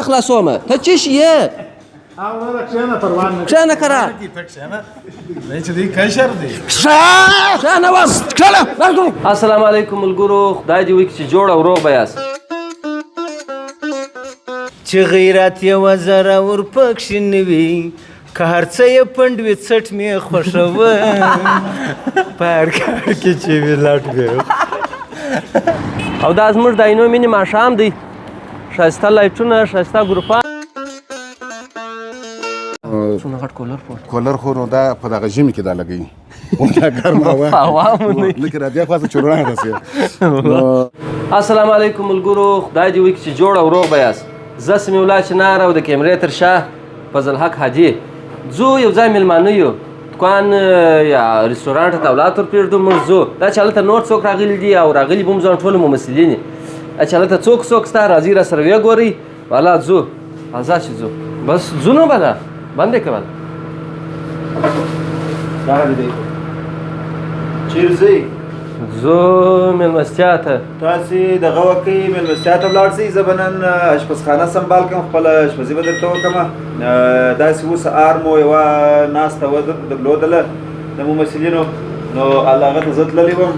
خلاصومه ته څه شي یې کښېنه که را کښېنه اوس کښېنه. السلام علیکم ملګرو، خدای دې وکړي چې جوړ او روغ به یاست. چې غیرت یوه ذره ورپکښې نه وي، که هر څه یې پنډ وي څټ مې خوښوه، په هر کار کې چې وي لټ مې. او دا زموږ د عینو مینې ماښام دی، ښایسته لایټونه، ښایسته ګروپان. څومره غټ کولر خو نو دا په دغه ژمي کې دا لګوي، دا ګرمه هوا مو نه لکه را بیا خواته چورڼه رسېږي. السلام علیکم ملګرو، خدای دې وکړي چې جوړ او روغ به یاست. زه سمیع الله چنار او د کیمرې تر شا فضل حق حاجي ځو یو ځای میلمانه یو، دکان یا رستورانټ ته اولاد ور پرېږدو موږ ځو. دا چې هلته نور څوک راغلي دي او راغلي به هم ځو ټول ممثلین یې، چې هلته څوک ستا راځي را سره ویې ګورئ والا ځو ازا چې ځو بس ځو نو بله بند یې که بله چیرې ځئ؟ زه مېلمستیا ته. تاسې دغه وکئ مېلمستیا ته ولاړ شئ، زه به نن اشپزخانه سنبال کړم، خپله اشپزي به درته وکړمه. داسې اوس سهار مو یوه ناسته درلودله د ممثلینو، نو هغه ته زه تللی وم.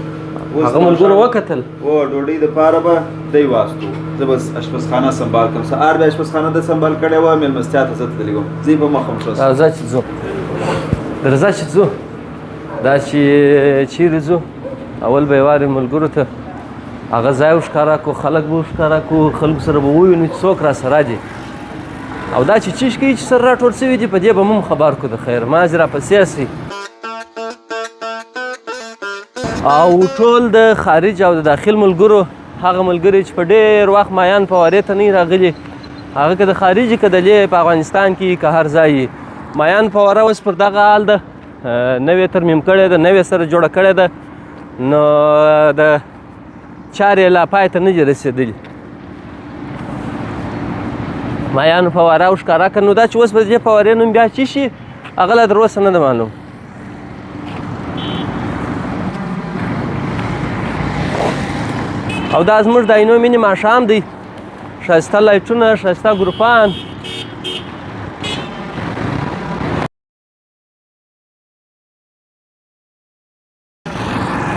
هغه ملګرو وکتل او ډوډۍ دپاره به دی واستو، زه به اشپزخانه سنبال کړم. سهار به اشپزخانه د سنبال کړې وه، مېلمستیا ته زه تللی وم. ځئ په مخه م راځه چې ځو، درځه چې ځو. دا چې چیرې ځو اول به یې وارې ملګرو ته هغه ځای وښکاره کړو، خلک به وښکاره کړو، خلکو سره به ووینو چې څوک را سره دي. او دا چې چیش کوي چې سره راټول شوي دي په دې به مو خبر کړو د خیر مازې راپسې سئ. او ټول د خارج او د داخل ملګرو، هغه ملګري چې په ډېر وخت مایان فوارې ته نه راغلي، هغه که د خارجي که دلې په افغانستان کې که هر ځای مایان فواره اوس پر دغه حال ده، نوې ترمیم کړې ده، نوې سره جوړه کړې ده، نو د چارې لا پای ته نه دي رسېدلي. مایانو فواره وښکاره کړه، نو دا چې اوس به د دې فوارې نوم بیا څه شي هغه لا تر اوسه نه ده معلوم. او دا زموږ د عینو مینې ماښام دی، ښایسته لایټونه، ښایسته ګروپان.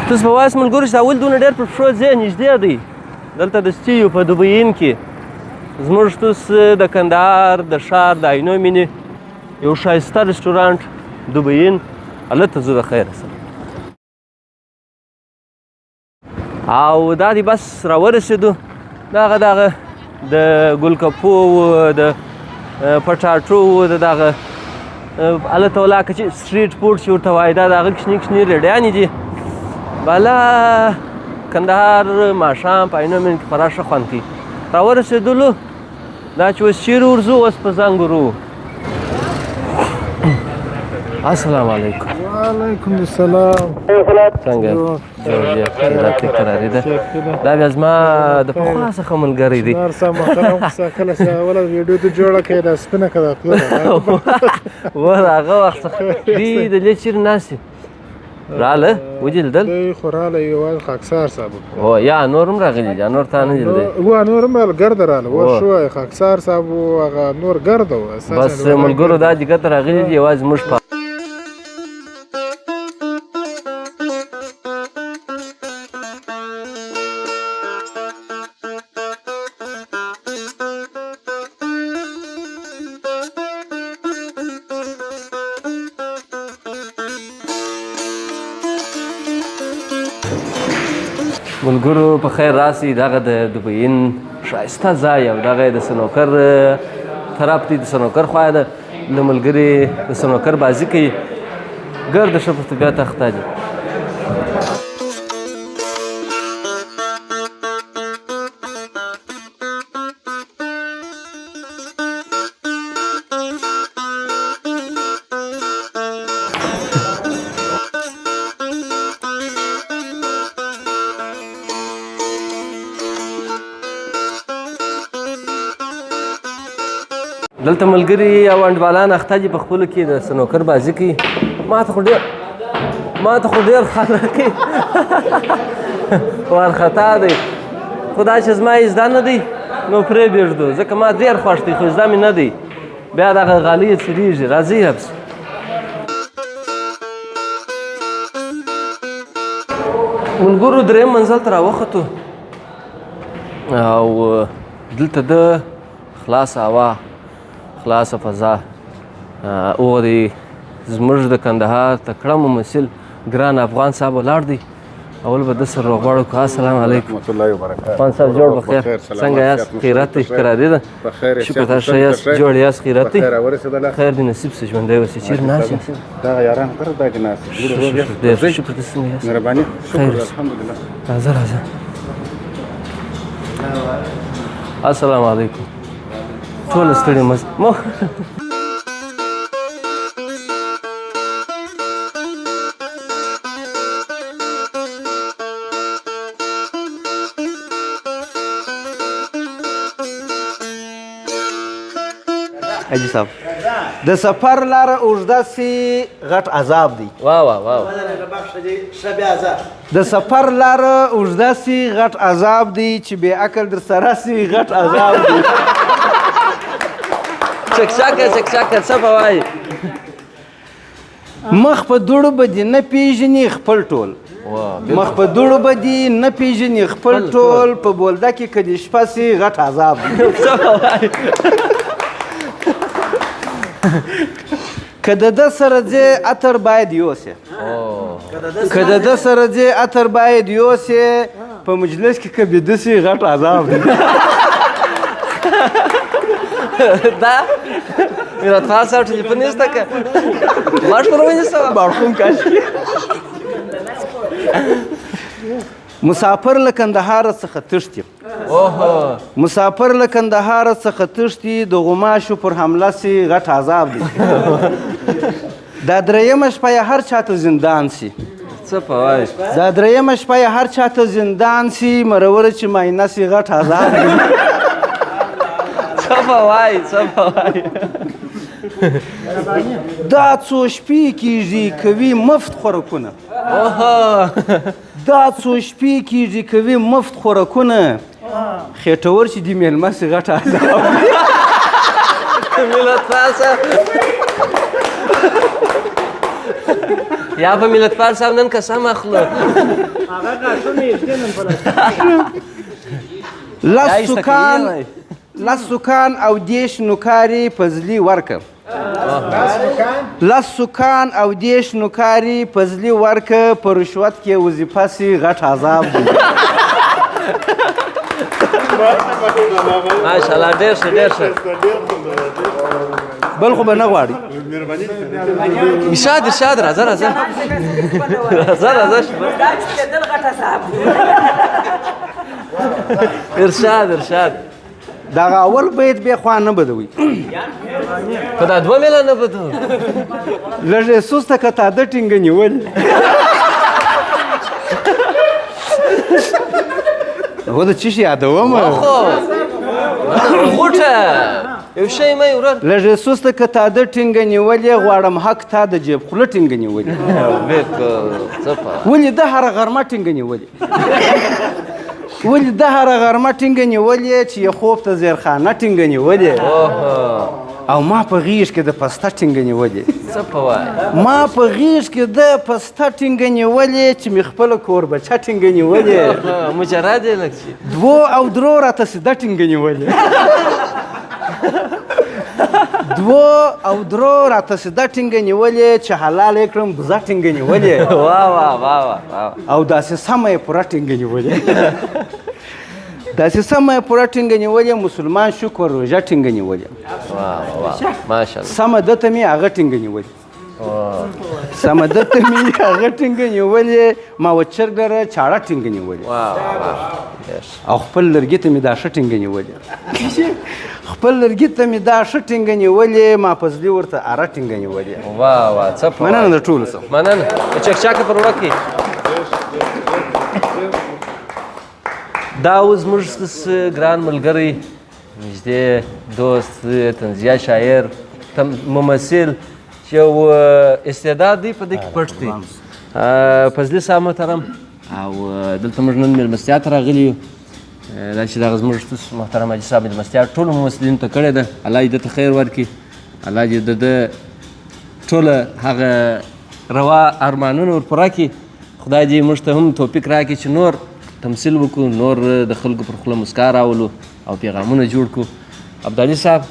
تاسو به وایاست ملګرو چې دا ولې دونه ډېر پر پښو ځای نږدې دی؟ دلته د سټیو په دوبیین کې زموږ توس د کندهار د ښار د عینو مینې یو ښایسته رستورانټ دوبیین، هلته ځو د خیره سره. او دا دی بس راورسېدو، دغه د ګلکپو و، د پټاټو و، د دغه هلته ولاکه چې سټریټ فوډ چې ورته وایي، دا د هغه کوچني کوچني ریډیانې دي. بالا کندهار ماښام په عینو مینې کې خورا ښه خوند کوي. راورسېدلو دا چې اوس چیرې ورځو، اوس په زنګورو. السلام علیکم. وعلیکم السلام. څنګه دا تکراري ده؟ دا بیا زما د پخوا څخه ملګری دی. کله چې اوله ویډیو ته جوړه کړې دا سپینه که دا توره ور هغه وخت څخه دوی د دې چیرې ناست دي راله ودې لیدل؟ دوی خو راله یوازې خاکسار صاحب هو یا نور هم راغلي دي؟ نور تا نه دي لیدلی؟ هو نور هم ګرده راله، اوس شوی خاکسار صاحب و هغه نور ګرده و. بس ملګرو دا دیګه ته راغلي دي، یوازې موږ په ملګرو په خیر راسئ. دغه د دوبیین ښایسته ځای او دغه د سنوکر طرف دی، د سنوکر خوا ده، د ملګري د سنوکر بازي کوي، ګرده ښه په طبیعت اخته دي. دلته ملګري او انډوالان اخته دي په خپلو کې د سنوکر بازي کوي. ما ته خو ډېر خلک وارخطا دی، خو دا چې زما یې زده نه دی نو پرېږدو ځکه ما ډېر خوښ دی خو زده مې نه دی بیا دغه غالۍ یې څیرېږي راځئ حبس ملګرو درېیم منزل ته راوختو او دلته د خلاصه هوا خلاصه فضا هغه دی زموږ د کندهار تکړه ممثل ګران افغان صاحب ولاړ دی اول به د سره روغواړو که السلام علیکم رحمت الله وبرکاته افغان صاحب جوړ بخیر څنګه یاست خیرات دی ښکارېده شکر تاسو ښه یاست جوړ یاست خیرات دی خیر دې نصیب سه ژوندی اوسې چیرې ناست یاست دغه یاران کړه دا کې ناست ډېر شکر ته څنګه یاست مهرباني خیر شکر اوسې. الحمدلله راځه راځه السلام علیکم ټول ستړي مو حاجي صاحب د سفر لاره اوږده سي غټ عذاب دی واه واه واه د سفر لاره اوږده سي غټ عذاب دی چې بې عقل در سره سي غټ عذاب دی چکچاکه څه به وایي مخ په دوړو به دې نه پېژني خپل ټول مخ په دوړو به دې نه پېژني خپل ټول په بولده کې که دې شپه سي غټ عذاب دی څه به وایي که د ده سره ځې عطر باید یوسې که د ده سره ځې عطر باید یوسې په مجلس کې که بیده سي غټ عذاب دی دا میراتفال صاحب ټلیفون نشته که ماش پر ونیسته باړخوم کاشکي مسافر له کندهار څخه تښتي مسافر له کندهار څخه تښتي د غوماشو پر حمله سي غټ عذاب دی دا درېیمه شپه یې هر چاته زندان سي څه په وایي دا درېیمه شپه یې هر چاته زندان سي مروره چې ماینه سي غټ عذاب دی څه په وایي څه په وایي دا څو شپې کېږي کوي مفت خوراکونه دا څو شپې کېږي کوي مفت خوراکونه خېټور چې د مېلمه سي غټ عذاب میلادپال صاحب یا به میلادپال صاحب نن قسم اخلو لس سکان او دیش نوکاري پزلي ورکه لس سکان او دیش نوکاري پزلي ورکه په رشوت کې وظیفه سي غټ عذاب دی ماشاءالله ډېر ښه ډېر ښه بل خو به نه غواړي ارشاد راځه راځه ارشاد دغه اول بیت بیا خوا نه بدوي په دا دوه میله نه بدو لږ یې سسته که تاده ټینګه نیول هو د څه شي یادوم غوټه یو شی مې ورور لږ یې سسته که تاده ټینګه نیولې غواړم حق تا د جیب خوله ټینګه نیولې ولې ده هره غرمه ټینګه نیولې ولې ده هره غرمه ټینګه نیولې چې یې خوب ته زیرخانه ټینګه نیولې او ما په غیږ کې د پسته ټینګه نیولې څه په وایي ما په غیږ کې د پسته ټینګه نیولې چې مې خپله کوربچه ټینګه نیولې مجرد یې لږ شي دوو او درو راته سیده ټینګه نیولې دوو او درو راته سیده ټینګه نیولې چې حلال یې کړم بوزه ټینګه نیولې او داسې سمه یې پوره ټینګه نیولې داسې سمه یې پوره ټینګه نیولې مسلمان شکر روژه ټینګه نیولې ماشاءالله سمه ده ته مې هغه ټینګه نیولې سمه ده ته مې هغه ټینګه نیولې ما وچرګ لره چاړه ټینګه نیولې او خپل لرګي ته مې دا ښه ټینګه نیولې خپل لرګي ته مې دا ښه ټینګه نیولې ما پزلي ورته اره ټینګه نیولې څه په مننه د ټولو څه مننه چکچاکه پر وړه کې دا اوس زموږ ګران ملګری نږدې دوست طنزیه شاعر ممثل چې یو استعداد دی په دې کې پټ دی فضلي صاحب محترم او دلته موږ نن مېلمستیا ته راغلي یو دا چې دغه زموږ محترم حاجي صاحب مېلمستیا ټولو ممثلینو ته کړې ده الله دې ده ته خیر ورکړي الله دې د ده ټوله هغه روا ارمانونه ور پوره کړي خدای دې موږ ته هم توفیق راکړي چې نور تمثیل وکړو نور د خلکو پر خوله مسکا راولو او پیغامونه جوړ کړو عبدالي صاحب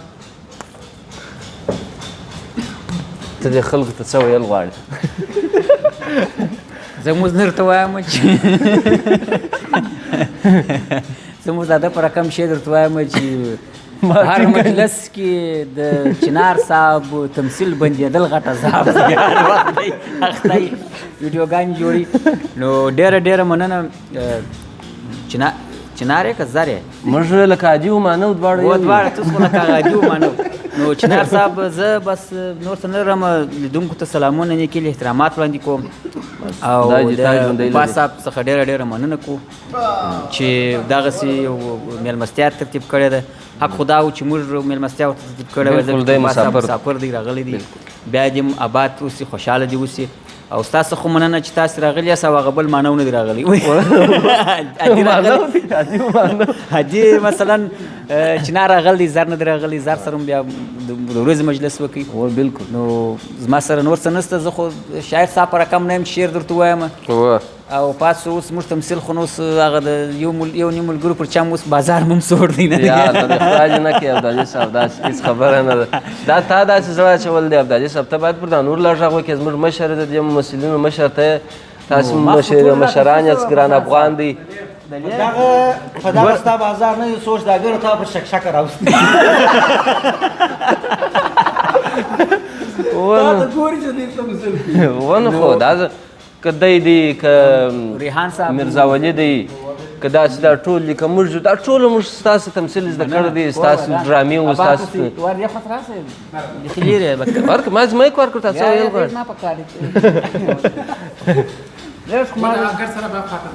ته دې خلکو ته څه ویل غواړې زموږ درته وایم چې زموږ د ده په رقم شی درته وایم چې هر مجلس کې د چنار صاحب تمثیل بندېدل غټ عذاب دی هر وخت دی اخته ویډیوګانې جوړي نو ډېره مننه چنار یې که زر یې موږ لکه عادي ومانو دواړه و دواړه تاسو خو لکه عادي ومانو نو چنار صاحب زه بس نور څه نه لرم لیدونکو ته سلامونه نیکې احترامات وړاندې کوم او د پاس صاحب څخه ډېره مننه کوو چې دغسې یو مېلمستیا ترتیب کړې ده حق خدا و چې موږ مېلمستیا ورته ترتیب کړې وه ځکه پاس صاحب مسافر دی راغلی دی بیا دې آباد اوسي خوشحاله دې اوسي او ستاسو خو مننه چې تاسو راغلي یاست او هغه بل مانو نه دی راغلی حاجي مثلا چنار راغلی زر نه دی راغلی زر سره بیا د ورځې مجلس وکړي بالکل نو زما سره نور څه نشته زه خو شاید ستا په رقم نه یم چې شعر درته ووایم او پاس اوس موږ تمثیل خو نو اوس هغه د یو نیم ملګرو پر چا اوس بازار مم سوړ دی نه خدای نه کوي عبدالي صاحب داسې هېڅ خبره نه ده دا تا داسې زړه اچول دی عبدالي صاحب ته باید پر دا نور لا غږ وکړې زموږ مشر د دې ممثلینو مشر ته تاسو مشران یاست ګران افغان دی په دغه ستا بازار نه یو سوچ داګرو ته پر شکشکه راوستي ونه خو دا که دی دی که ریحان صاحب مرزا ولی دی که داسې دا ټول دي که موږ دا ټول موږ ستاسو تمثیل زده کړی دی ستاسو ډرامې و ستاسو ورکړه ما زما یې ورکړو تاسو ویل غواړئ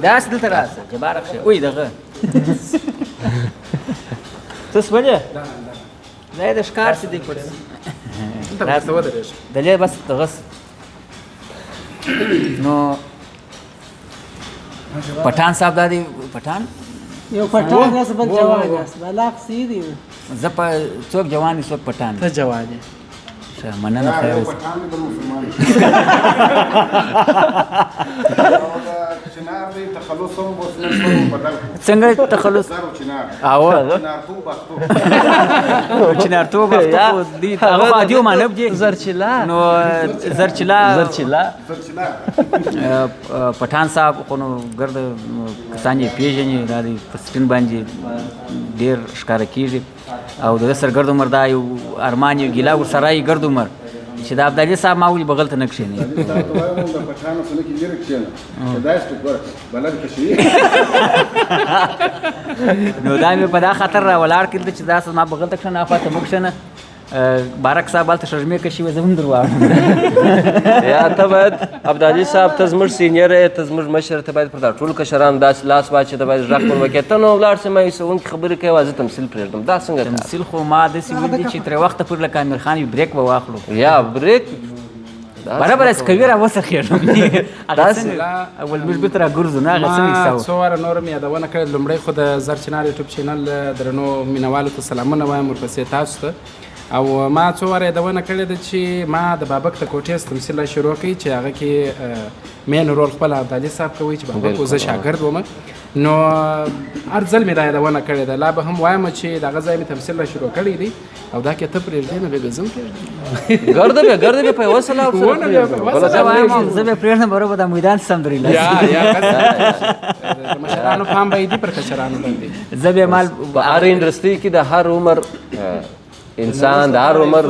داسې دلته راسه جبار اخښې وی دغه تاسو ولې دا یې د ښکار چې دی دلې بس دغه نو پټان صاحب دا دی پټان یو پټان یاست بل جوان یاست بلاغ سیدی زه په څوک جوان څوک پټان ته جوان یې مننه خیر څنګه تخلص او چنارتوب اختو دی هغه عادي مانب دی زرچلا نو زرچلا پټان صاحب خو نو ګرد کسان یې پیژني دا دی په سکرین باندې ډېر ښکاره کېږي او د سر ګرد عمر دا یو ارمان یو ګیله ورسره یې ګرد عمر چې د عبدالي صاحب ما ولي بغل ته نه کښېني نو دا مې په دا خاطر را ولاړ کړل چې دا ما بغل ته کښېنه اخوا ته مه کښېنه بارک صاحب هلته شرمې کشي وې زه هم در واړم یا ته باید عبدالي صاحب ته زموږ سینیر یې ته زموږ مشر ته باید پر دا ټولو کشرانو داسې لاس واچې ته باید غږ ور وکړې ته نو ولاړ سې ما ایسونکي خبرې کوې واځه تمثیل پرېږدم دا څنګه تمثیل خو ما داسې ویل دي چې ترې وخته پورې لکه امیر خان بریک به واخلو یا بریک برابر است کوي را وسخېږم اول موږ بېرته راګرځو نه هغه څنګه کیسه څو واره نور مې یادونه کړې لومړی خو د زر چنار یوټیوب چینل درنو مینوالو ته سلامونه وایم ورپسې تاسو ته او ما څو واره یادونه کړې ده چې ما د بابک د کوټې تمثیل شروع کړی چې هغه کې مین رول خپل عبدالي صاحب کوي چې بابک زه شاګرد وم نو هر ځل مې دا یادونه کړې ده لا به هم وایم چې دغه ځای مې تمثیل شروع کړی دی او دا کې ته پرېږدې نه به زه هم پرېږدم ګرده به په یوه سله زه به پرېږدم بروبر د میدان سم درې د مشرانو پام به یې دي پر کشرانو باندې زه به مال په هر انډسټري کې د هر عمر انسان د هر عمر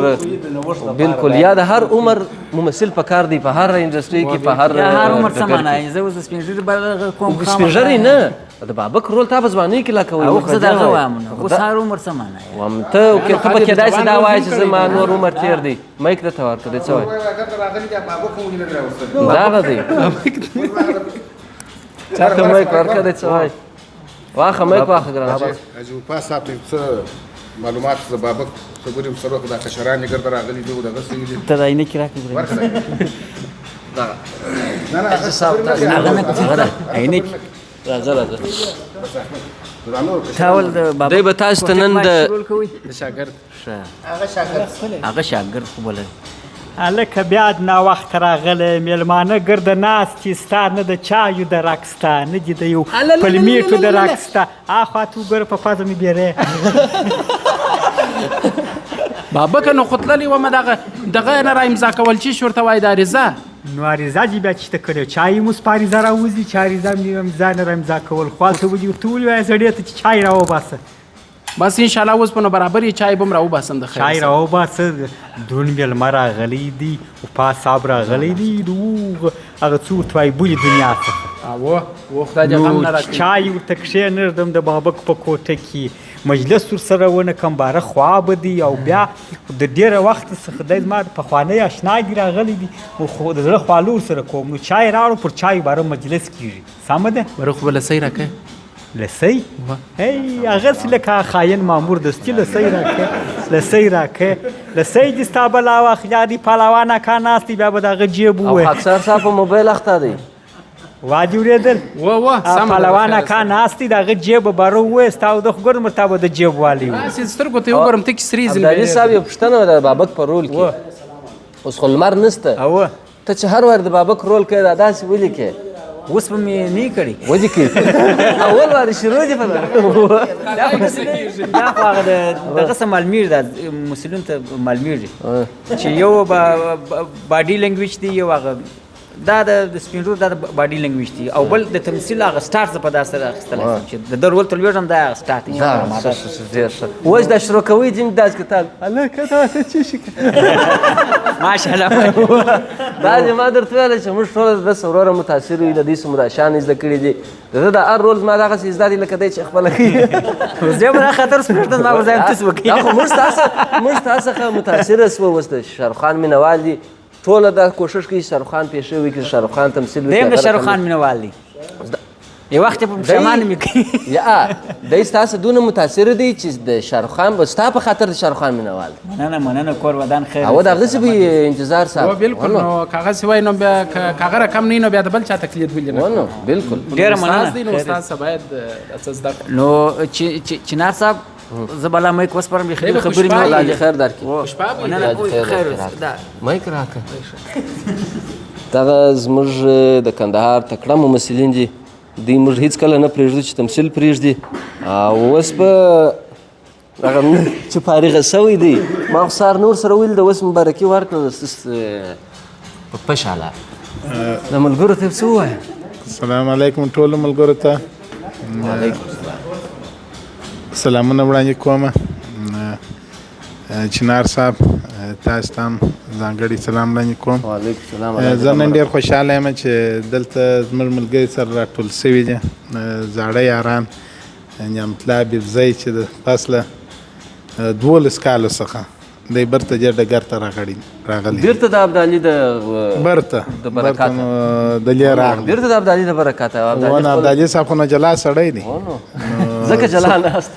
بالکل یا د هر عمر ممثل پکار دی په هر انډسټري کې په هر عمر څه معنا زه اوس د سپین ږیري کوم سپین ږیري نه د بابک رول تا په ځوانۍ کې لا کوئ اوس دغه وایم اوس هر عمر څه معنا ته پکې داسې دا وایې چې زما نور عمر تېر دی مایک درته ورکړی څه وایي دغه دی چاته مایک ورکړی څه وایي واخه مایک واخه ګرانه اجوپا صاحب ته معلومات د بابک خبرې سره خو دا کشران یې ګرده راغلي دي دغه څه دي ته دا عینکې راکړې نه عینکې راځه تاول د بابا دی به تاسو ته نن د د شاګرد هغه شاګرد خو بله هلکه بیا د ناوخته راغلی میلمانه ګرده ناست چې ستا نه د چایو د راکستا نه دي د یو پلمیټو د راکستا اخوا ته وګوره په پزه مې بیری بابکه نو خو تللې ومه دغه نه را امضا کول چې ورته وایي د عریضه نو عریضه دې بیا چې ته کړی چای مو سپه عریضه راوځي چې عریضه مې امضا نه را امضا کول خو هلته به دې ورته ووایه سړی ته چې چای راوباسه بس انشاءالله اوس په نو برابر یې چای به م راوباسم د خیر چای راوباسه دون میلمه راغلی دي پاس صاحب راغلی دي هغه څو ورته وایي بولي دنیا څخه و خدای دې غم نه راکړي چای ورته کښېنږدم د بابک په کوټه کې مجلس ورسره ونه کم باره خواب دي او بیا د ډېره وخت څخه دی زما پخوانی اشنا دي راغلی دي خو د زړه خواله ورسره کوم نو چای راوړو پر چای باره مجلس کېږي سمه ده بره خو به لسی راکړې لسی هی هغسې لکه خاین مامور دستي لسی راکړه لسی دې ستا بلا وخت یا دې پهلوان اکا ناست دی بیا به د هغه جیب او ووایي خاکسار صاحب په موبایل اخته دی وا دې اورېدل پهلوان اکا ناست دی د هغه جیب به باره ووایست او د خو ګورم ورته به د جیب والی وي سترګو ته یې وګورم ته کې سرې عبدالي صاحب یو پوښتنه وه د بابک په رول کې اوس خو لمر نسته ته چې هر وار د بابک رول کوې دا داسې ولې کوې اوس به مې نه کړي ودې کې اول وار شروع دي په دا خو هغه دغه څه معلومیږي دا مسلمون ته معلومیږي چې یو باډي لینګویج دی یو هغه دا د سپینرو دا د باډي لینګویج دی او بل د تمثیل هغه سټارټ زه په دا سره اخیستلی شم چې د ده رول ته لوېږم دا هغه سټارټ دی ډېر ښه اوس دا شروع کوئ دې داسې کتل هلکه دا څه شي ماشاءالله دا دې ما درته ویله چې موږ ټوله د ده څه وروره متاثر یو د دې څومره شیان زده کړي دي د ده د هر رول زما دغسې زده دي لکه دی چې خپله کوي زه به دا خطر سپېږده زما پر ځای هم تس وکړي دا خو موږ ستا څخه متاثره شوه اوس د شاهرخ خان مینهوال دي ټوله دا کوشش کوي شاهرخ خان پیشه وکړي شاهرخ خان تمثیل وکړي دی هم د شاهرخ خان مینهوال دی یو وخت یې په پښیمانه مې کوي یا دی ستاسې دونه متاثره دی چې د شاهرخ خان به ستا په خاطر د شاهرخ خان مینهوال دی مننه کور ودان خیر او د هغسې به انتظار صاحب بالکل نو که هغسې وایي نو بیا که هغه رقم نه وي نو بیا د بل چا تقلید ولې نه نو بالکل ډېره مننه دی نو استاد صاحب باید څه زده کړو نو چنار صاحب زه به الله میک وسپارم بې خبرې مې الله دې خیر درکړي خیر مایک راکړه دغه زموږ د کندهار تکړه ممثلین دي دوی موږ هېڅکله نه پرېږدو چې تمثیل پرېږدي او اوس به هغه چې فارغه سوی دی ما خو سهار نور سره ویل د اوس مبارکي ورکړه په پشاله د ملګرو ته څه ووایه السلام علیکم ټولو ملګرو ته سلامونه وړاندې کوم چنار صاحب تاسو ته هم ځانګړی سلام وړاندې کوم وعلیکم السلام زه نن ډېر خوشحاله یم چې دلته زموږ ملګري سره راټول سوي دي زاړه یاران نعمتالله بیبزی چې د فاصله 12 کالو څخه دی برته جې ډګر ته راغلي بیرته د ابدالي د برته برکاته دلې راغلی بیرته د ابدالي د برکاته ابدالي صاحب خو نه جلا سړی دی ځکه جلا ناست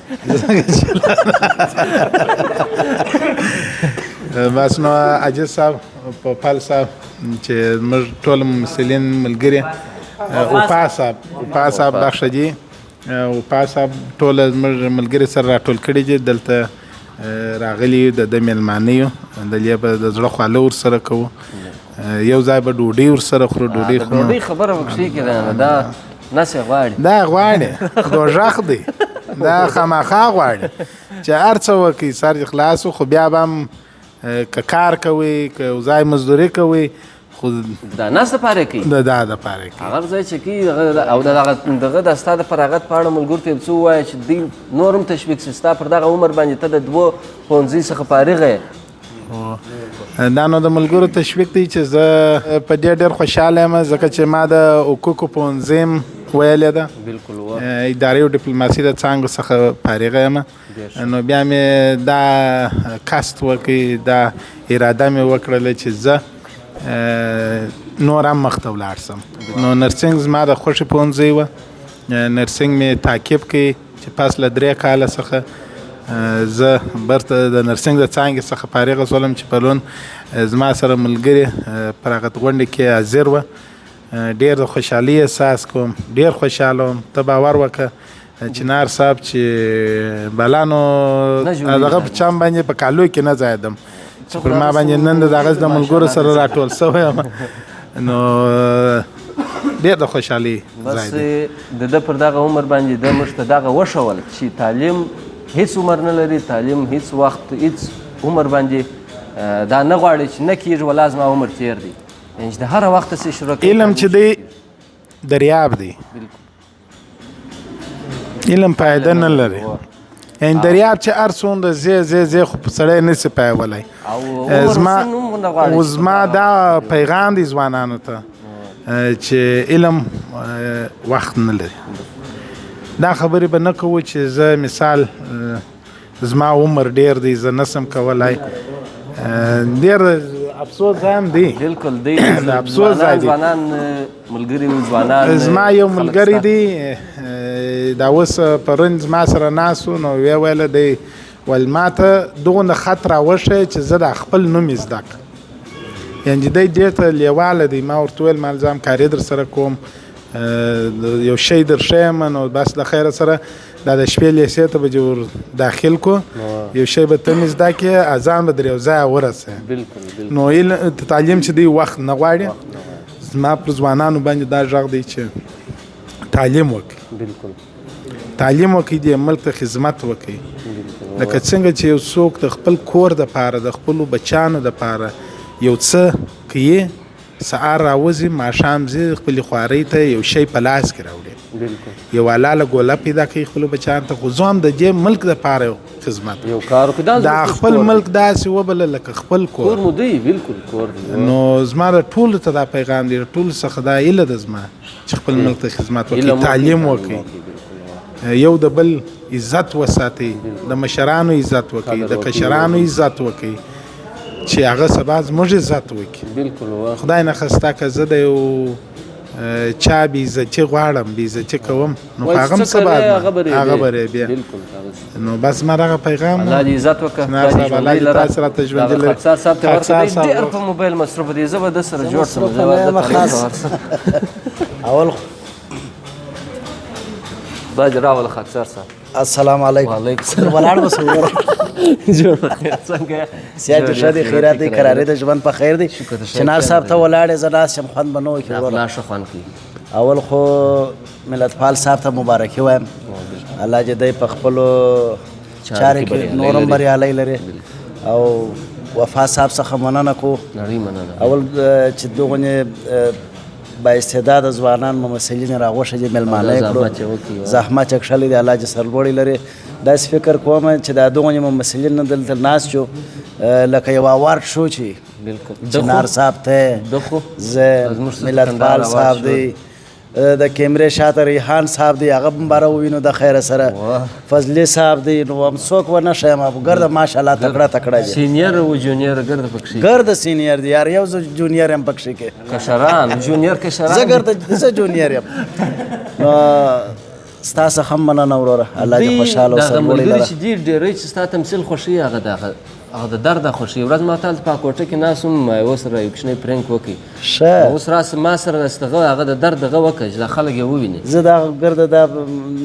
بس نو عاجز صاحب پوپال صاحب چې موږ ټول ممثلین ملګري وفا صاحب بخشجي وفا صاحب ټول موږ ملګري سره راټول کړي دي دلته راغلي د میلمانه یو دلې به د زړه خواله ورسره کوو یو ځای به ډوډۍ ورسره خورو ډوډۍ خبره وکړي کې دا نسې غواړي دا غواړي دوژخ دی دا خامخا غواړي چې هر څه وکړي سر خلاص خو بیا به هم که کار کوي که ځای مزدوري کوي خو دا ناس دپاره کوي دا دپاره کوي هغه ځای چې کوي او دغه د ستا د فراغت په اړه ملګرو ته یې څه ووایه چې دوی نور هم تشویق شي ستا پر دغه عمر باندې ته د 2 ښوونځي څخه فارغه یې دا نو د ملګرو تشویق دی چې زه په ډېر خوشحاله یم ځکه چې ما د حقوقو پوهنځی هم ویلې ده بالکل ادارې او ډیپلوماسي د څانګو څخه فارغه یم نو بیا مې دا کست وکړي دا اراده مې وکړله چې زه نور هم مخته ولاړ سم نو نرسنګ زما د خوښې پوهنځی وه نرسنګ مې تعقیب کړي چې پس له 3 کاله څخه زه برته د نرسنګ د څانګې څخه فارغه شولم چې پرون زما سره ملګري پر هغه غونډې کې حاضر وه ډېر د خوشحالي احساس کوم، ډېر خوشحاله وم. ته باور وکړه چنار صاحب چې بلانو دغه په چم باندې په کالو کې نه ځایدم چې پر ما باندې نن د هغه د ملګرو سره راټول شوی یم، نو ډېر د خوشحالي بس د ده پر دغه عمر باندې د موږ ته دغه وښول چې تعلیم هیڅ عمر نه لري، تعلیم هیڅ وخت هیڅ عمر باندې دا نه غواړي چې نه کېږي ولا زما عمر تېر دی، یعنې چې د هر وخت سې شروع کوي. علم چې دی دریاب دی، علم پایده نه لري. یعنې دریاب چې هر څومره ځې خو سړی نسي پایولی. زما دا پیغام دی ځوانانو ته چې علم وخت نه لري. دا خبرې به نه کوو چې زه مثال زما عمر ډېر دی زه نسم کولی، ډېر افسوس هم دی. بالکل دی، د افسوس ځای دی. ځوانان ملګري ځوانان زما یو ملګری دی دا اوس پرون زما سره ناست و، نو ویې ویله دی ویل ما ته دغونه خط راوښی چې زه د خپل نوم یې زده کړم. یعنې دی ډېر ته لیواله دی. ما ورته ویل ما الزام کاري در سره کوم، یو شی در ښیم، نو بس د خیره سره دا د شپې لیسې ته به ور داخل کو، یو شی به ته مې زده کړې، اذان به در یو ځای ورسوې. نو تعلیم چې دی وخت نه غواړي. زما پر ځوانانو باندې دا غږ دی چې تعلیم وکړي، تعلیم وکړي، د ملک ته خدمت وکړي. لکه څنګه چې یو څوک د خپل کور دپاره د خپلو بچیانو دپاره یو څه کوي، سهار راوځي ماښام ځي خپلې خوارۍ ته یو شی په لاس کې راوړي، یو حلاله ګوله پیدا کوي خپلو بچیانو ته. خو زه هم د دې ملک دپاره یو خدمت دا خپل ملک داسې وبله لکه خپل کور مو دی. بالکل کور دی. نو زما د ټولو ته دا پیغام دی، ټولو څخه دا هیله ده زما چې خپل ملک ته خدمت وکړي، تعلیم وکړي، یو د بل عزت وساتئ، د مشرانو عزت وکړي، د کشرانو عزت وکړي چې هغه سبا زموږ عزت وکړي. بالکل خدای نخواسته که زه د یو چا بې عزتي غواړم، بې عزتي کوم، نو هغه هم سبا هغه به بیا. نو بس ما دغه پیغام الله دې عزت وکړه. الله دې تاسو راته ژوندي لري. خاکسار صاحب ته ورته ډېر په موبایل مصروف دی، زه به د سره جوړ شم. اول باج راول خاکسار صاحب. السلام علیکم. وعلیکم السلام. ولاړ به سوګر جوړ څنګه سیاج شادي خیرات دي قرارې د ژوند په خیر دي. چنار صاحب ته ولاړ زنا شم خوان بنو کې ورو لا شخوان کی. اول خو ملت پال صاحب ته مبارکي وایم، الله دې دې په خپل چارې کې نورم بریالي لري. او وفا صاحب څخه مننه کو، اول چې دغه با استعداد ځوانان ممثلین راغوښه دي ملمانه کړو، زحمت چکشلې دی، الله دې سرلوړي لري. داسې فکر کوم چې دا دغه ممثلین دلته ناست شو لکه یو اوارډ شو چې چنار صاحب ته زه ملت پال صاحب دی، د کیمرې شاته ریحان صاحب دی، هغه هم باره ووینو د خیره سره، فضلي صاحب دی، نو هم څوک ونه ښیم ګرده ماشاءالله تکړه دي. سینیر و جونیر ګرده پکښې ګرده سینیر دی یار، یو زه جونیر یم پکښې کې کشران جونیر کشران زه ګرده زه جونیر یم. نو ستا څخه هم مننه وروره، الله دې خوشحاله او سرلوړي لره. چې ډېرې چې ستا تمثیل خوښوي هغه د درده خوښوي. ورځ ما تاسو په کوټه کې ناست وم، ما یو سره یو کوچنی پرینک وکړي، اوس راسه ما سره هغه د درد هغه وکړه چې دا خلک یې وویني. زه دا ګرده دا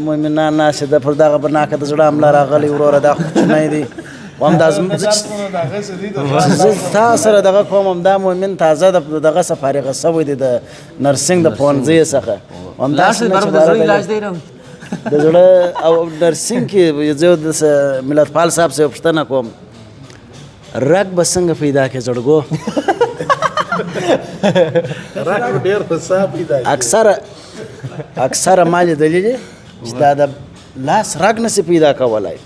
مؤمنان ناست ده پر دغه بناکه د زړه حمله راغلی وروره، دا کوچنی دی همدا زه ستا سره دغه کوم، همدا مؤمن تازه دغه څه فارغه شوی دی د نرسنګ د پوهنځي څخه، همداسې د زړه او نرسنګ کې زه د ملت پال صاحب سره پوښتنه کوم، رګ به څنګه پیدا کړې زړګو؟ رګ ډېر حساب پیدا اکثره ما لیدلي دي چې دا د لاس رګ نسي پیدا کولی،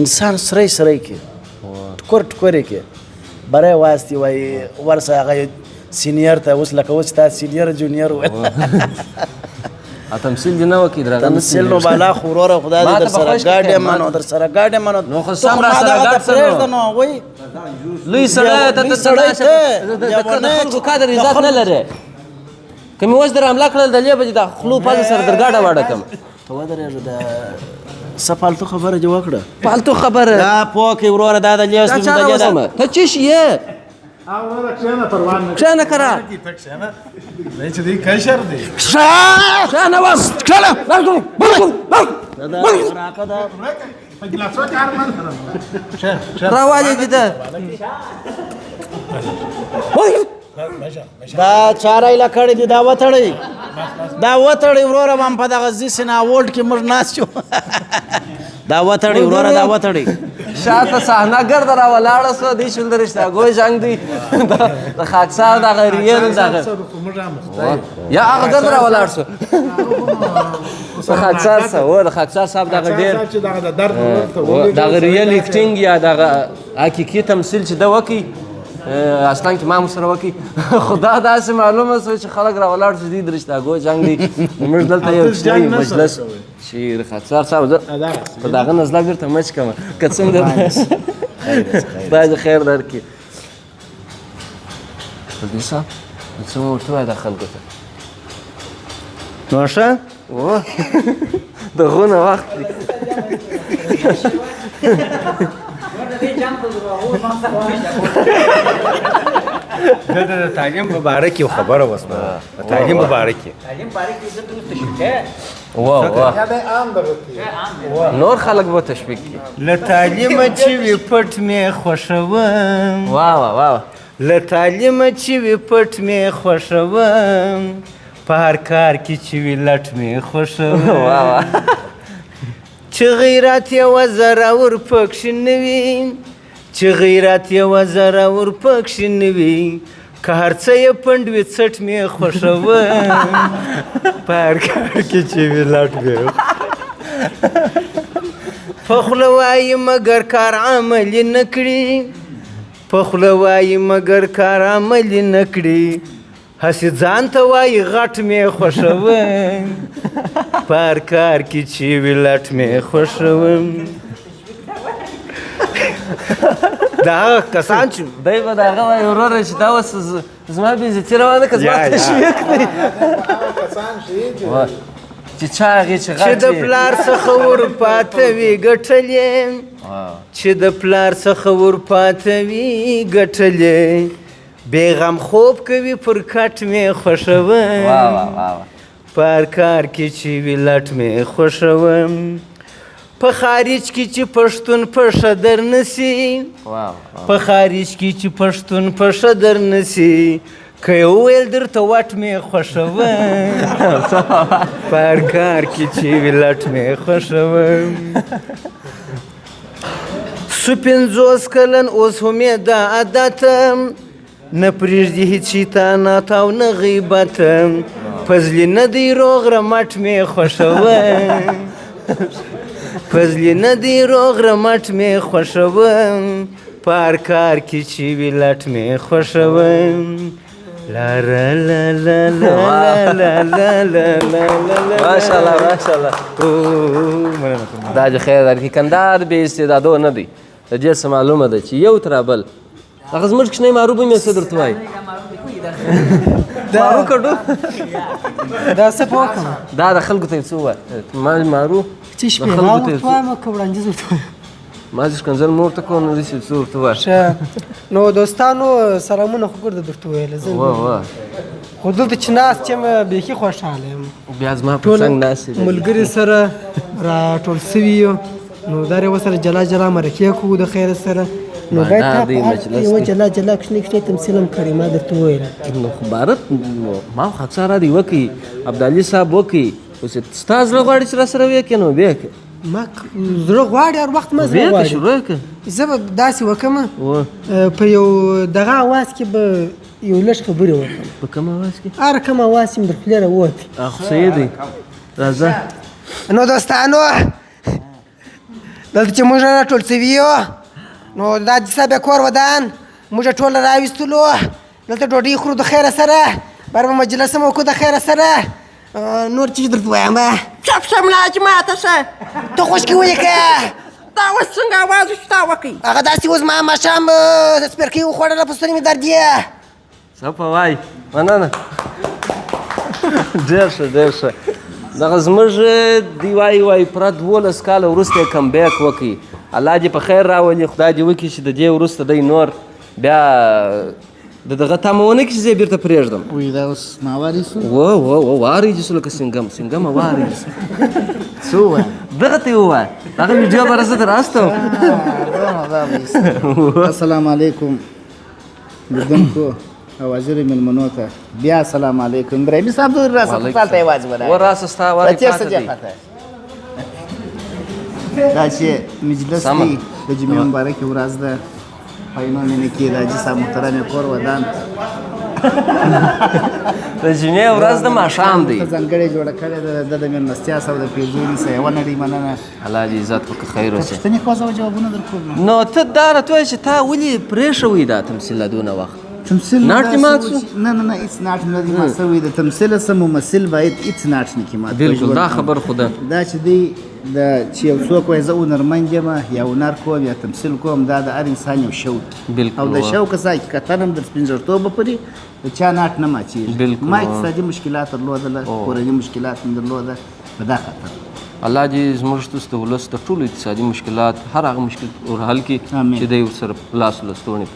انسان سری کې ټکور کې بری واسطې وایي ورسه هغه سینیر ته، اوس لکه اوس تا سینیر جونیر وایي تمثیل دې نه وکړي درغه تمثیل نو بالا خو وروره خدای دې در سره ګاډی منو نو خو سم را سره ګاډ سره نو وای لوی سړی ته د خلکو قدر عزت نه لري. کوم وځ در حمله کړل د لیبه د خلو په سره درګاډه واړه کم ته ودرېږه د سفالتو خبره جو وکړه پالتو خبره دا پوکې وروره دا د لیاس ته چی شي کښېنه که را کښېنه اوس راولې دي ده دا چارایله کړې دي دا وتړئ وروره ما په دغه زیسنا وولډ کې موږ ناست یو دا وتړئ وروره دا وتړئ شاته صحنه ګرده را ولاړه سوه دی شول د رشتهګوی جنګ دی د خاکسار دغه ریل دغه یا هغه ګرده را ولاړ سو د خاکسار سه د خاکسار صاحب دغه ډېر دغه ریل اکټینګ یا دغه حقیقي تمثیل چې ده وکړي اصلا کې ما سره وکړي خو دا داسې معلومه سوه چې خلک را ولاړ شي دی د رشتهګوی جنګ دی موږ دلته یو کوچنی مجلس چې د خاکسار صاحب زه په دغه نزله بېرته مچ کړم که څنګه خدای دې خیر درکړي پردي صاحب څه مو ورته وایه دا خلکو ته نو ښه د غونه وخت دی دلته د تعلیم په باره کې خبره وسوه د تعلیم په باره کې نور خلک به تشویق کړي له تعلیمه چې وي پټ مې خوښوم واه له تعلیمه چې وي پټ مې خوښوم په هر کار کې چې وي لټ مې خوښوم چې غیرت یوه زراور پکښې نه وي چې غیرت یوه زراور پکښې نه وي که هر څه یې پنډ وي څټ مې خوښوم په هر کار کې چې وي لټ مې په خوله وایي مګر کار عملي نه کړي په خوله وایي مګر کار عملي نه کړي هسې ځان ته وایي غټ مې خوښوم په هر کار کې چې وي لټ مې خوښوم دا هغه کسان چې دی به د هغه وایي وروره چې دا اوس زما بېزتي روانه که زما تشویق دی چې چا هغې چې چې د پلار څخه ورپاته وي ګټلې چې د پلار څخه ورپاته وي ګټلې بېغم خوب کوي پر کټ مې خوښوم په هر کار کې چې وي لټ مې خوښوم په خارج کې چې پښتون په ښه در نسي په خارج کې چې پښتون په ښه در نسي که یې وویل درته وټ مې خوښوم په هر کار کې چې وي لټ مې خوښوم سو 50 کلن اوس هم یې دا عادت نه پرېږدي هېڅ شیطانات او نه غیبت فضلي نه دی روغ رمټ مې خوښوم فضلي نه دی روغ رمټ مې خوښوم په هر کار کې چې وي لټ مې خوښوم ماشاءالله دا دې خیر درکړي کندهار بې استعدادو نه دی د دې څه معلومه ده چې یو تر بل هغه زموږ کوچنی معروف هم یې څه درته وایي معروف کډو دا څه په وکړم دا د خلکو ته یې څه ووایه ما معروف چې شپېغام ورته وایم که وړاندیز ورته وایم ما چې ښکنځل مو ورته کوم نو داسې څه ورته وایه نو دوستانو سلامونه خو ګرده درته ویله زه خو دلته چې ناست یم بیخي خوشحاله یم بیا زما په څنګ ناست دی ملګري سره راټول سوي یو نو دا یې ورسره جلا جلا مرکې کوو د خیره سره نو باید تا په یوه جلا جلا کوچنی کوچنی تمثیل هم کړی ما درته وویله نو خو بارت ما خو خاکسار دی وکړي ابدالي صاحب وکړي اوس ستا زړه غواړي چې راسره ویې کړې نو بیا کړې ما زړه غواړي هر وخت ما زړه غواړي شروع کړه زه به داسې وکړم په یو دغه اواز کې به یو لږ خبرې وکړم په کوم اواز کې هر کوم اواز چې مې در خولې راووت خو صحیح دی راځه نو دوستانو دلته چې موږ راټول سوي یو نو دا دسه بیا کور ودان موږ ټول راویستلو دلته ډوډۍ خورو د خیره سره بر به مجلس هم وکړو د خیره سره نور چې درته وایم شپ ملا چې ماته شه ته خوشکې ولیکه دا اوس څنګه اواز وشو تا وکړي هغه داسې اوس ما ماښام سپرکۍ وخوړله په ستوني مې درد یې څه په وایي مننه ډېر ښه ډېر ښه دغه زموږ دی وایي پوره 12 کاله وروسته یې کم بیک وکړي الله دې په خیر راولي خدای دې وکړي چې د دې وروسته دی نور بیا د دغه تمه ونه کړي چې زه یې بېرته پرېږدم وایي دا اوس ماوارې شو وارې دي سو لکه سنګمه وارې دي څه ووایم دغه ته یې ووایه دغه ویډیو به زه در استم السلام علیکم لیدونکو او حاضرو مېلمنو ته بیا السلام علیکم ابراهیمي صاحب دور راسه خپل ته یې واځ و راسه ستا وارې پاته دی دا چې مجلس دی د جمعې مبارکې ورځ ده په مینه کې د حاجي صاحب محترم کور ودان د جمعې ورځ د ماښام دی ځانګړې جوړه کړې ده د مېلمستیا سره د پیرزوني سره یوه نړۍ مننه الله دې عزت وکړه خیر اوسې پوښتنې کوه زه به جوابونه درکوم نو ته دا راته وایه چې تا ولې پرېښوی دا تمثیل لا دونه وخت تمثیل ناټ دې مات شو نه هیڅ ناټ نه دی مات شوی د تمثیل سره ممثل باید هیڅ ناټ نه کړي مات بالکل دا خبر خو ده دا چې دی چې یو څوک وایي زه هنرمند یم یا هنر کوم یا تمثیل کوم دا د هر انسان یو شوق او د شوق څخه حقیقتا هم د سپین ږیرتوبه پورې د چا ناټ نه ماتېږي ما اقتصادي مشکلات درلودله کورني مشکلات هم درلوده په دا خاطر الله دې زموږ د ولس د ټولو اقتصادي مشکلات هر هغه مشکل حل کړي چې دی ورسره لاس لستوڼي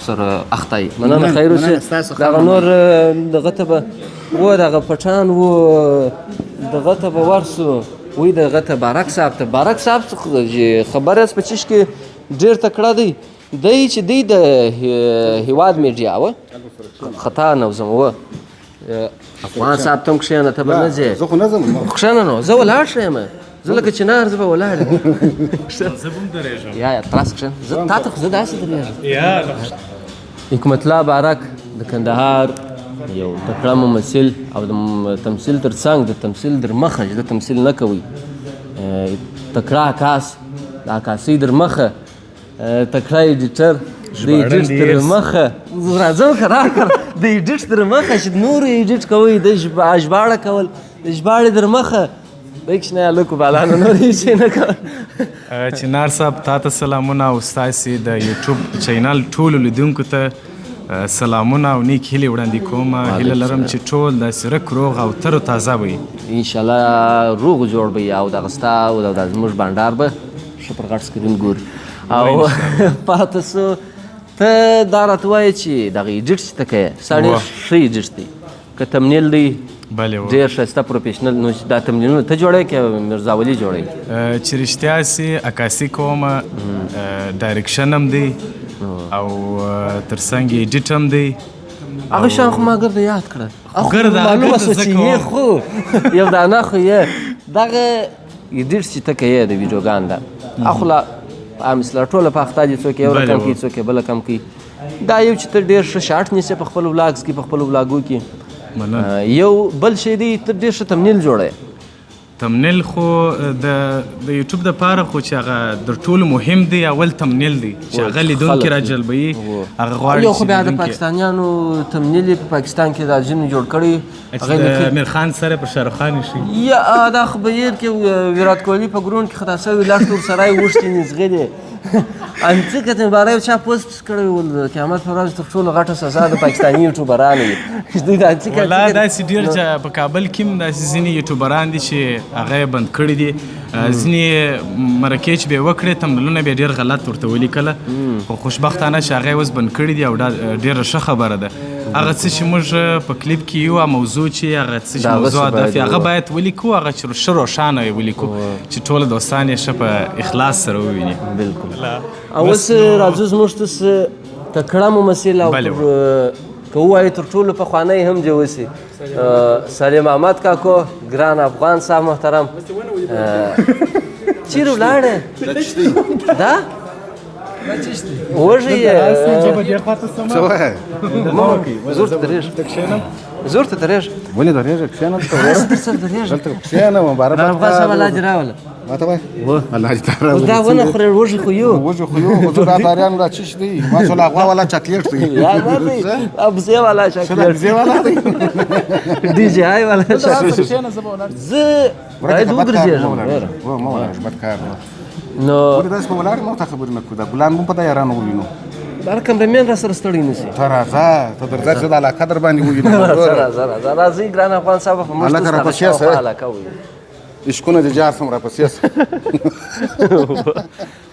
سره اخته یې مننه خیر اوسې دغه نور دغه ته به و دغه پټان و دغه ته به ورسو وایي دغه ته بارک صاحب خبر است په چیش کې ډېر تکړه دی چې دی د هیواد میډیا وه خطا نوزم و افغان صاحب ته هم کښېنه ته به نه ځې زه خو نه ځم کښېنه نو زه ولاړ شم زه لکه چنار زه به ولاړ یم زه به هم درېږم یا تراس کښېنه تا ته خو زه داسې درېږم حکمت الله بارک د کندهار یو تکړه ممثل او د تمثیل تر څنګ د تمثیل در مخه چې د تمثیل نه کوي تکړه عکاس د عکاسۍ در مخه تکړه ایډیټر د ایډیټ تر مخه راځم که راکړه د ایډیټ تر مخه چې نور ایډیټ کوئ د ژباړه کول د ژباړې در مخه دی کښېنه هلکو بالانو نور هېڅ یې نه کول چنار صاحب تا ته سلامونه او ستاسې د یوټیوب چینل ټولو لیدونکو ته سلامونه او نیک هیلې وړاندې کوم هیله لرم چې ټول داسې رک روغ او تر و تازه وي انشاءالله روغ جوړ به وي او دغه ستا او دا زموږ بانډار به ښه پر غټ سکرین ګوري او پاته سو ته دا راته وایې چې دغه ایډیټ چې ته کوې سړی ښه ایډیټ دی که تمنیل دی ډېر ښایسته پروفیشنل نو دا تمرینونه ته جوړوې که مرزا ولي جوړوي چې رښتیا سي عکاسي کومه ډایرکشن هم دی او تر څنګ یې ایډیټ هم دی هغه شیان خو ما ګرده یاد کړه معلومه شوه چې یې خو یو دانه خو یې دغه ایډیټ چې ته کوې د ویډیوګان ده خو لا مثلا ټوله په اخته دي څوک یو رقم کوي څوک یې بله کم کوي دا یو چې ته ډېر ښه شاټ نیسې په خپلو ولاګز کې په خپلو ولاګو کې یو بل شی دی ته ډېر ښه تمنیل جوړوې تمنیل خو د یوټیوب دپاره خو چې هغه در ټولو مهم دی اول تمنیل دی چې هغه لیدونکي راجلبوي هغه غواړي یو خو بیا د پاکستانیانو تمنیل یې په پاکستان کې دا ځینې جوړ کړي د امیر خان سره په شاهرخ خان شي یا دا خو بهیر کې ویرات کوهلي په ګرون کې خطا سوی لاش تور سرای اوښتي نېزغلې انځکه ته باره یو چا پوسټ کړی و د قیامت په ورځ تر ټولو غټه سزا د پاکستاني یوټیوبرانو وي والله داسې ډېر په کابل کې هم داسې ځینې یوټیوبران دي چې هغه یې بند کړي دي ځینې مرکې چې به یې وکړې تمنیلونه به یې ډېر غلط ورته ولیکله خو خوشبختانه چې هغه یې اوس بند کړي دي او ډېره ښه خبره ده هغه څه چې موږ په کلیپ کې یو موضوع چې هغه څه چې موضوع هدف هغه باید ولیکو هغه چې ښه روښانه یې ولیکو چې ټوله دوستان یې ښه په اخلاص سره وویني بلکل او اوس راځو زموږ ته تکړه ممثل او که ووایو تر ټولو پخوانی هم دې اوسي سلیم احمد کاکو ګران افغان صاحب محترم چیرې ولاړې دا وږی یې زور ته درېږه زور ته درېږه ولې درېږه کښېنه درسره درېږه دلته کښېنه مبارک افغان صاحب الله دې راوله ما ته وایي الله دې تا راوله دا ونه خورې وږي خو یو خو زه دا داریانو دا چیش دی ما څو لاغوا والا چاکلیټ دی ابزې والا چاکلیټ ډي جي آی والا چاکلیټ زه باید وګرځېږم بد کار نو ولې داسې په ولاړ ما ته خبرې نه کړو دا ګلان هم په دا یارانو ووینو دا کمرمین را سره ستړی نه شي ته راځه ته درځه چې د علاقه در باندې ووینو راځه راځئ ګران افغان صاحب په موږ ته علاقه ووینو عشقونه د جار سم راپسې سه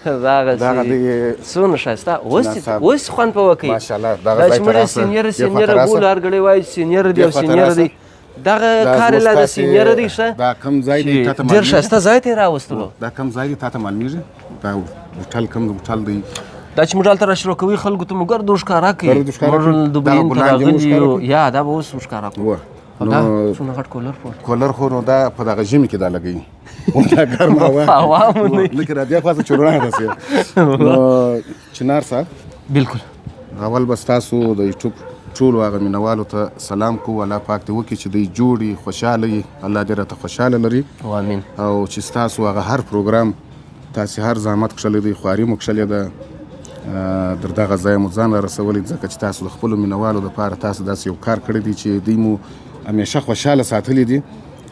دغسې څونه ښایسته اوس خوند په وکړي ماشاءالله دا چې موږ سینیره بولو هر ګړی وایي سینیره دی او سینیره دی دغه کار یې لا د سینیره دی ښه دا کوم ځای دی تا ته ډېر ښایسته ځای ته یې راوستلو دا کوم ځای دی تا ته معلومېږي دا هوټل کوم هوټل دی دا چې موږ هلته را شروع کوي خلکو ته مو ګردو ښکاره کوي موږ دوبلین ته راغلي یو یا دا به اوس ښکاره کړو دا څونه غټ کولر خو نو دا په دغه ژمي کې دا لګوي دا ګرمه هوا لکه را دې خوا څه چورونه داسې نو چنار صاحب بلکل اول به ستاسو د یوټیوب ټولو هغه مینوالو ته سلام کوو الله پاک دې وکړي چې دوی جوړ خوشحاله وي الله دې راته خوشحاله لري امین او چې ستاسو هغه هر پروګرام تاسې هر زحمت کښلی دی خواري مو کښلې ده در دغه ځای مو ځان را رسولی ځکه چې تاسو د خپلو مینوالو دپاره تاسو داسې یو کار کړی دی چې دوی مو همیشه خوشحاله ساتلی دي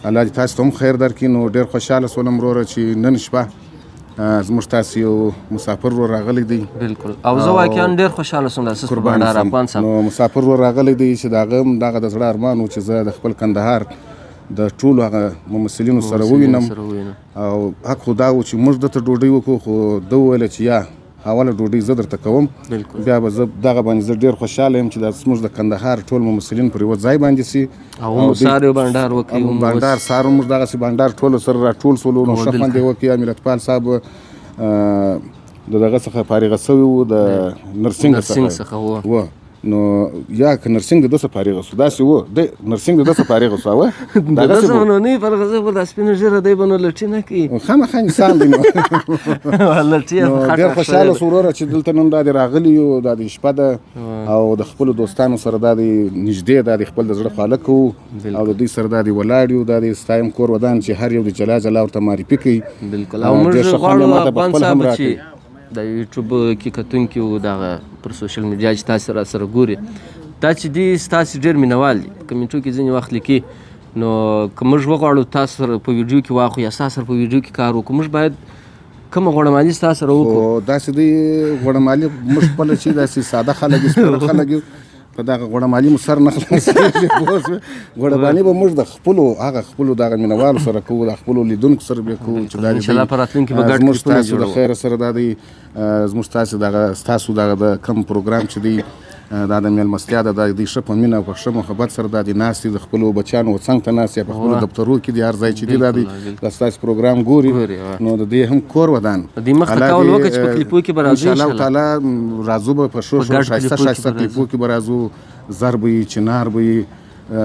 الله دې تاسو ته هم خیر درکړي نو ډېر خوشحاله شولم وروره چې نن شپه زموږ تاسې یو مسافر ورور راغلی دی بلکل او زه واقعا ډېر خوشحاله شوم داسې بنډار افغان صاحب نو مسافر ورور راغلی دی چې د هغه هم دغه د زړه ارمان و چې زه د خپل کندهار د ټولو هغه ممثلینو سره ووینم او حق خو دا و چې موږ دته ډوډۍ وکړو خو ده وویله چې یا اوله ډوډۍ زه درته کوم بیا به زه دغه باندې زه ډېر خوشحاله یم چې دا زموږ د کندهار ټول ممثلین پر یوه ځای باندې سي او سهار یو بانډار وکړي بانډار سهار موږ دغسې بانډار ټولو سره راټول شولو نو ښه خوند یې وکړي امیرتپال صاحب د دغه څخه فارغه سوی و د نرسنګ څخه و نو یا که نرسنګ د ده څه فارغه سو داسې و دی نرسنګ د ده څه فارغه سو هوه د ده څه نو نه وي فارغه زه خو دا سپینه ږیره دی به نو لټي نه کوي خامخا انسان دی نو ډېر خوشحاله سو وروره چې دلته نن دا دې راغلي یو دا د شپه ده او د خپلو دوستانو سره دا د نږدې دا د خپل د زړه خواله کوو او د دوی سره دا د ولاړ یو دا د ستایم کور ودان چې هر یو د جلا جلا ورته معرفي کوي بلکل او موږ غواړو افغان صاحب چې د یوټیوب کې کتونکي و دغه پر سوشل میډیا چې تاسې را سره ګوري دا چې دي ستاسې ډېر مینوال دي کمنټو کې ځینې وخت لیکي نو که موږ وغواړو تاسو سره په ویډیو کې واخلو یا ستاسو سره په ویډیو کې کار وکړو موږ باید کومه غوړمالي ستاسو سره وکړو داسې دی غوړمالي موږ خپله چې داسې ساده خلک یو سپېره خلک یو په دغه غوړمالي مو سر نه خلاصېږي غوړمالي به موږ د خپلو هغه خپلو دغه مینوالو سره کوو د خپلو لیدونکو سره بیا کوو چې دا انشاءالله په راتلونکي به ګډ زموږ ستاسو د خیره سره دا دی زموږ ستاسو دغه د کوم پروګرام چې دی دا د میلمستیا ده دا دوی ښه په مینه او په ښه محبت سره دا د ناست دي د خپلو بچیانو څنګ ته ناست یا په خپلو دفترو کې دي هر ځای چې دي دا دی دا ستاسو پروګرام ګوري نو د دې هم کور ودان د مخ ته کول وکړه چې په کلیپو کې به راځو انشاءالله تعالی راځو به په ښو ښایسته کلیپو کې به راځو زر به وي چنار به وي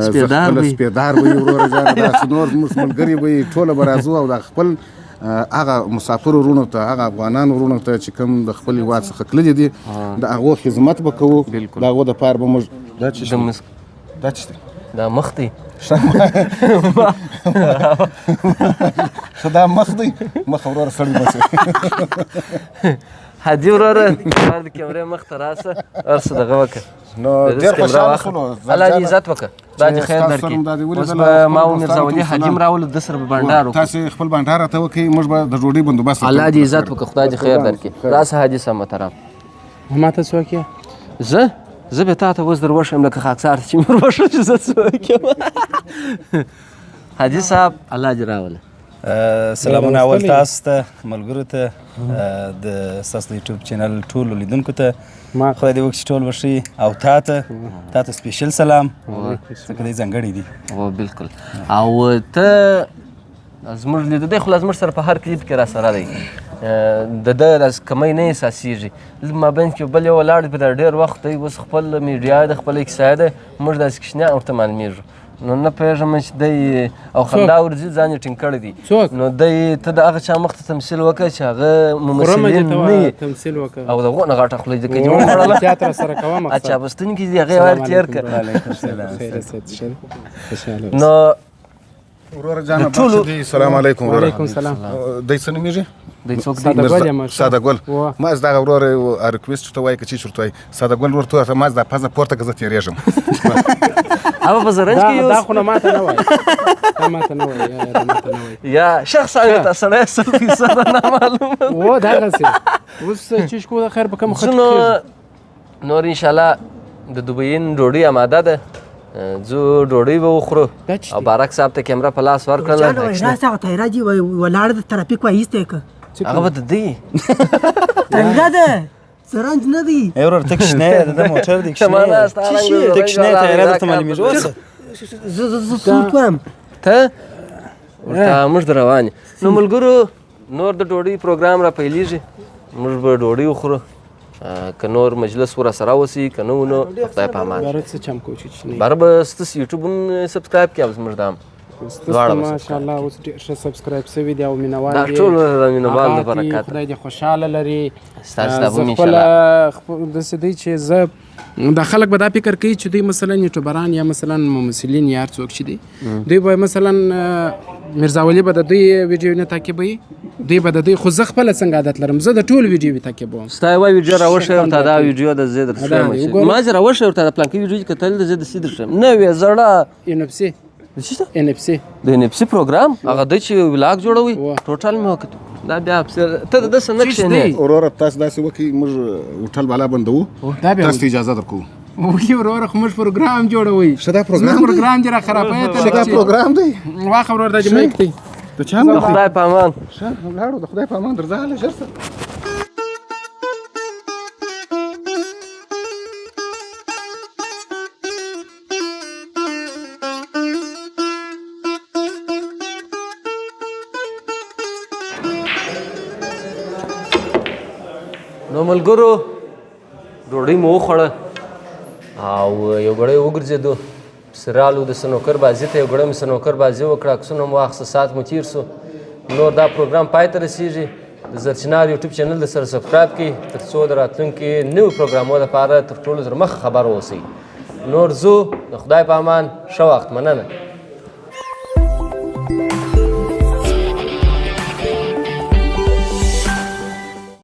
سپېدار به وي وروره جانه داسې نور زموږ ملګري به وي ټوله به راځو او دا خپل هغه مسافر ورونو ته هغه افغانان ورونو ته چې کوم د خپل هېواد څخه تللي دي د هغو خدمت به کوو د هغو دپاره به موږ دا چې دا مخ دی ښه دا مخ دی مخ وروره سړی بسې هادي وروره د کیمرې مخ ته راسه هر څه دغه وکړه نو ډېر خوشحاله شولو الله دې عزت وکړه دا دې خیر درکړي اوس به ما و میرزاولي حاجي راولو د سره به بانډار وکړو تاسې خپل بانډار راته وکړئ موږ به د ډوډۍ بندوبست الله دې عزت وکړه خدای دې خیر درکړي راسه حاجي صاحب محترم ما ته څوک یې زه به تا ته اوس در وښیم لکه خاکسار ته چې مې ور وښه چې زه څوک یم حاجي صاحب الله دې راوله سلامونه اول تاسو ته ملګرو ته د ستاسو د یوټیوب چینل ټولو لیدونکو ته خدای دې وکړي چې ټول وښي او تا ته سپیشل سلام ځکه دی ځانګړی دی بلکل او ته زموږ لیدونکی خو لا زموږ سره په هر کلیپ کې را سره دی د ده داسې کمی نه احساسېږي دلته مابین کې بل یو ولاړ دی په ډېر وخت دی اوس خپل میډیا ده خپله کیسه ده موږ داسې کوچنیان ورته معلومېږو نو نه پوهېږم چې دی او خندا ورځي ځان یې ټینګ کړی دی نو دی ته د هغه چا مخ ته تمثیل وکړه چې هغه ممثلین نه وي او د هغو نه غټه خوله یې ځکه دې وخوړله اچا بستونکي دي هغې ویل تېر کړه نو وروره جانه بخښه دی سلام علیکم وروره وعلیکم سلام دی څه نومېږي دی څوک دی ساده ګل ما از دغه وروره ریکویسټ ورته وایي که چی ورته وایي ساده ګل ورته ما از دا پزه پورته که زه تېرېږم هغه په زرنج کې دا خو نه ماته نه وایي دا ماته نه وایي یا شخص ته سړی سلفي سره نامعلومه و دغسې اوس چې شکو د خیر په کوم خط نور انشاءالله د دوبیین ډوډۍ اماده ده ځو ډوډۍ به وخورو او بارک صاحب ته کیمره په لاس ورکړله راځه هغه تایرا دي ولاړ د ترافیک وایستی که هغه به د دی تایرا ده سرنج نه دی ای ورور ته کښېنه د ده موټر دی ته کښېنه تیاره درته معلومېږي اوسه زه سوټ وایم ته ورته موږ د روان نو ملګرو نور د ډوډۍ پروګرام را پیلېږي موږ به ډوډۍ وخورو که نور مجلس ورسره وسي که نه و نو خدای په امان باره به ستاسو یوټیوب هم سبسکرایب کړي او زموږ دا هم ستاسو ماشاءالله اوس ډېر ښه سبسکرایب سوي دي او مینوال دا ټول د مینوال د برکت خدای دې خوشحاله لري ستاسو دا هم انشاءالله داسې دی چې زه دا خلک به دا فکر کوي چې دوی مثلا یوټیوبران یا مثلا ممثلین یا هر څوک چې دي دوی به مثلا میرزا ولی به د دوی ویډیو نه تعقیبوي دوی به د دوی خو زه خپله څنګه عادت لرم زه د ټول ویډیو تعقیبوم ستا یوه ویډیو راوښیه ورته دا ویډیو د زه درښیم ما چې راوښیه ورته د پلانکي ویډیو کتل د زه داسې درښیم نوې زړه NFC د NFC پروګرام هغه دی چې ولاګ جوړوي ټوټل مې وکتو دا بیا ته د داسې نه کښېنې وروره تاسو داسې وکړئ موږ هوټل بالا بندوو تاسو ته اجازه درکوو وایي وروره خو موږ پروګرام جوړوئ ښه دا پروګرام دې را خرابوي ته ښه دا پروګرام دی واخه وروره دا دې مایک دی د چا د خدای په امان ښه ولاړو د خدای په امان درځه هله ژر سه نو ملګرو ډوډۍ مو وخوړه او یو ګړی وګرځېدو سرالو د سنوکر بازي ته یو ګړی مې سنوکر بازي وکړه عکسونه مو واخیسته ساعت مو تېر سو نور دا پروګرام پای ته رسېږي د زرچنار یوټیوب چینل د سره سبسکرایب کړئ تر څو د راتلونکي نوي پروګرامونو لپاره تر ټولو تر مخه خبر واوسئ نور ځو د خدای په امان ښه وخت مننه